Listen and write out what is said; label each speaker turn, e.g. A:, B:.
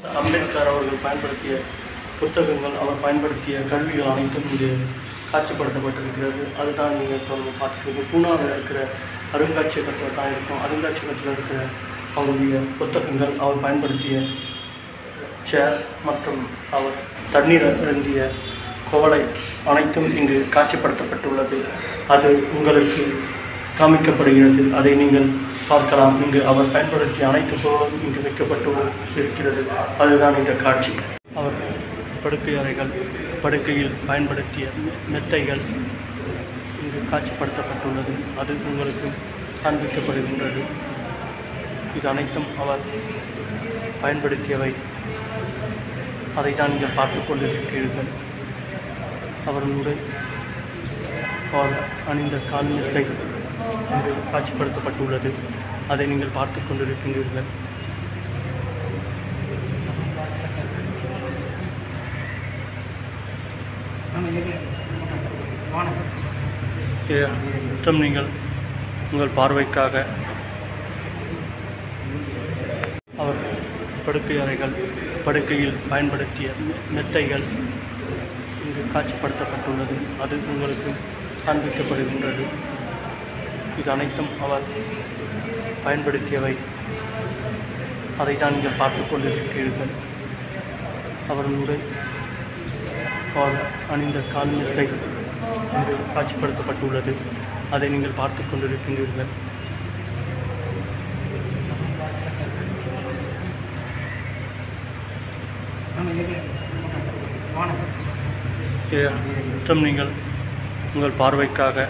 A: அம்பேத்கர் அவர்கள் பயன்படுத்திய புத்தகங்கள், அவர் பயன்படுத்திய கருவிகள் அனைத்தும் இங்கு காட்சிப்படுத்தப்பட்டிருக்கிறது. அதுதான் நீங்கள் இப்போ பார்த்துட்டு பூனாவில் இருக்கிற அருங்காட்சியகத்தில் தான் இருக்கும். அருங்காட்சியகத்தில் இருக்கிற அவருடைய புத்தகங்கள், அவர் பயன்படுத்திய சேர் மற்றும் அவர் தண்ணீர் அருந்திய கோவலை அனைத்தும் இங்கு காட்சிப்படுத்தப்பட்டுள்ளது. அது உங்களுக்கு காமிக்கப்படுகிறது. அதை நீங்கள் பார்க்கலாம். இங்கு அவர் பயன்படுத்திய அனைத்து பொருளும் இங்கு வைக்கப்பட்டு இருக்கிறது. அதுதான் இந்த காட்சி. அவர் படுக்கை அறைகள், படுக்கையில் பயன்படுத்திய மெத்தைகள் இங்கு காட்சிப்படுத்தப்பட்டுள்ளது. அது உங்களுக்கு காண்பிக்கப்படுகின்றது. இது அனைத்தும் அவர் பயன்படுத்தியவை. அதை தான் நீங்கள் பார்த்து கொண்டிருக்கிறீர்கள். அவர்களுடைய அவர் அணிந்த கால்மெத்தை இங்கு காட்சிப்படுத்தப்பட்டுள்ளது. அதை நீங்கள் பார்த்து கொண்டிருக்கின்றீர்கள். நீங்கள் உங்கள் பார்வைக்காக அவர் படுக்கை அறைகள், படுக்கையில் பயன்படுத்திய மெத்தைகள் இங்கு காட்சிப்படுத்தப்பட்டுள்ளது. அது உங்களுக்கு காண்பிக்கப்படுகின்றது. இது அனைத்தும் அவர் பயன்படுத்தியவை. அதை தான் நீங்கள் பார்த்து கொண்டிருக்கிறீர்கள். அவர்களுடைய அவர் அணிந்த கால்மெத்தை இங்கு காட்சிப்படுத்தப்பட்டுள்ளது. அதை நீங்கள் பார்த்து கொண்டிருக்கின்றீர்கள். நீங்கள் உங்கள் பார்வைக்காக